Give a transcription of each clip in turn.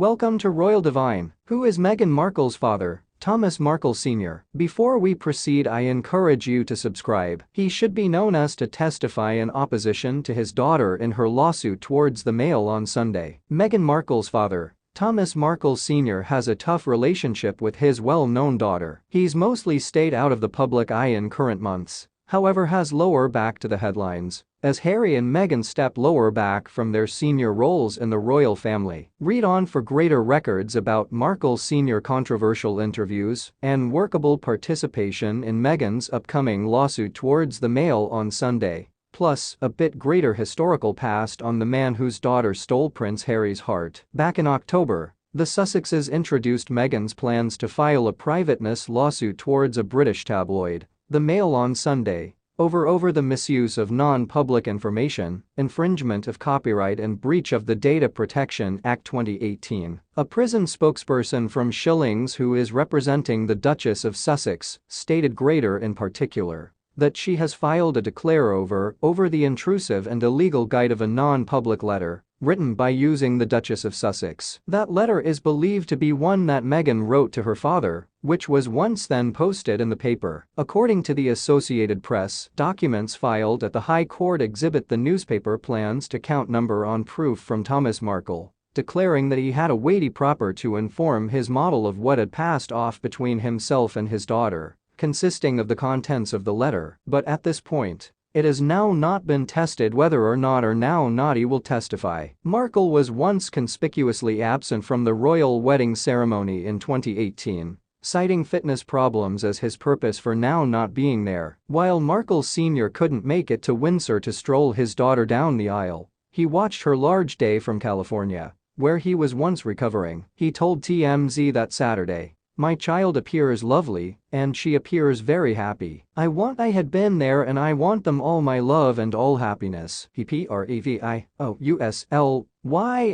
Welcome to Royal Divine. Who is Meghan Markle's father? Thomas Markle Sr. Before we proceed, I encourage you to subscribe. He should be known as to testify in opposition to his daughter in her lawsuit towards the Mail on Sunday. Meghan Markle's father, Thomas Markle Sr., has a tough relationship with his well-known daughter. He's mostly stayed out of the public eye in current months, however has lower back to the headlines as Harry and Meghan step lower back from their senior roles in the royal family. Read on for greater records about Markle Sr. controversial interviews and workable participation in Meghan's upcoming lawsuit towards the Mail on Sunday, plus a bit greater historical past on the man whose daughter stole Prince Harry's heart. Back in October, the Sussexes introduced Meghan's plans to file a privateness lawsuit towards a British tabloid, the Mail on Sunday, over the misuse of non-public information, infringement of copyright and breach of the Data Protection Act 2018. A prison spokesperson from Shillings who is representing the Duchess of Sussex stated greater in particular that she has filed a declare over the intrusive and illegal guide of a non-public letter written by using the Duchess of Sussex. That letter is believed to be one that Meghan wrote to her father, which was once then posted in the paper. According to the Associated Press, documents filed at the High Court exhibit the newspaper plans to count number on proof from Thomas Markle, declaring that he had a weighty proper to inform his model of what had passed off between himself and his daughter, consisting of the contents of the letter. But at this point, it has now not been tested whether or not he will testify. Markle was once conspicuously absent from the royal wedding ceremony in 2018, citing fitness problems as his purpose for now not being there. While Markle Sr. couldn't make it to Windsor to stroll his daughter down the aisle, he watched her large day from California, where he was once recovering. He told TMZ that Saturday, "My child appears lovely, and she appears very happy. I had been there and I want them all my love and all happiness." He PREVIOUSLY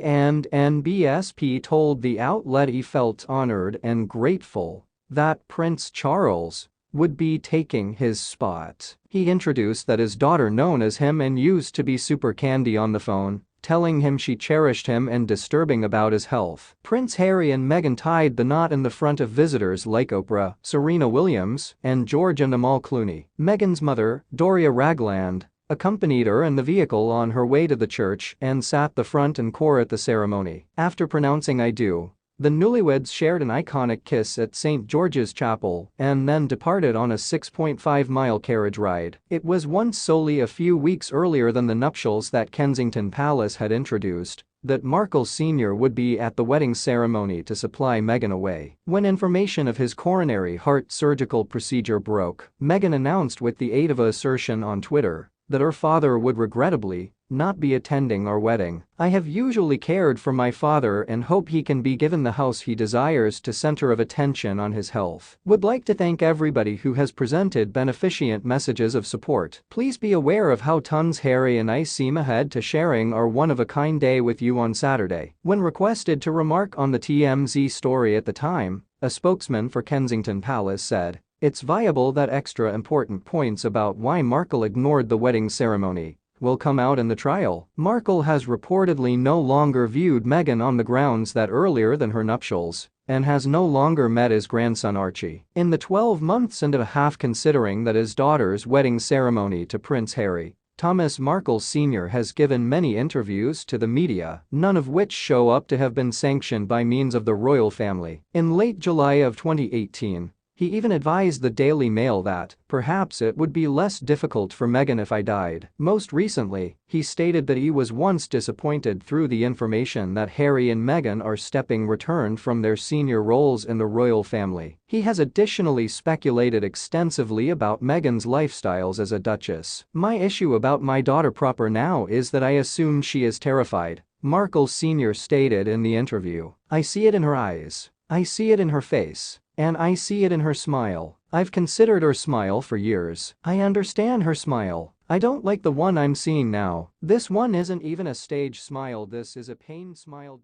and NBSP told the outlet he felt honored and grateful that Prince Charles would be taking his spot. He introduced that his daughter known as him and used to be super candy on the phone, telling him she cherished him and disturbing about his health. Prince Harry and Meghan tied the knot in the front of visitors like Oprah, Serena Williams, and George and Amal Clooney. Meghan's mother, Doria Ragland, accompanied her in the vehicle on her way to the church and sat the front and core at the ceremony. After pronouncing "I do," the newlyweds shared an iconic kiss at St. George's Chapel and then departed on a 6.5-mile carriage ride. It was once solely a few weeks earlier than the nuptials that Kensington Palace had introduced that Markle Sr. would be at the wedding ceremony to supply Meghan away. When information of his coronary heart surgical procedure broke, Meghan announced with the aid of an assertion on Twitter that her father would regrettably not be attending our wedding. "I have usually cared for my father and hope he can be given the house he desires to center of attention on his health. Would like to thank everybody who has presented beneficent messages of support. Please be aware of how tons Harry and I seem ahead to sharing our one-of-a-kind day with you on Saturday." When requested to remark on the TMZ story at the time, a spokesman for Kensington Palace said, "It's viable that extra important points about why Markle ignored the wedding ceremony will come out in the trial." Markle has reportedly no longer viewed Meghan on the grounds that earlier than her nuptials and has no longer met his grandson Archie. In the 12 months and a half considering that his daughter's wedding ceremony to Prince Harry, Thomas Markle Sr. has given many interviews to the media, none of which show up to have been sanctioned by means of the royal family. In late July of 2018, he even advised the Daily Mail that, perhaps it would be less difficult for Meghan if I died. Most recently, he stated that he was once disappointed through the information that Harry and Meghan are stepping returned from their senior roles in the royal family. He has additionally speculated extensively about Meghan's lifestyles as a duchess. "My issue about my daughter proper now is that I assume she is terrified," Markle Sr. stated in the interview. "I see it in her eyes. I see it in her face. And I see it in her smile. I've considered her smile for years. I understand her smile. I don't like the one I'm seeing now. This one isn't even a stage smile, this is a pain smile."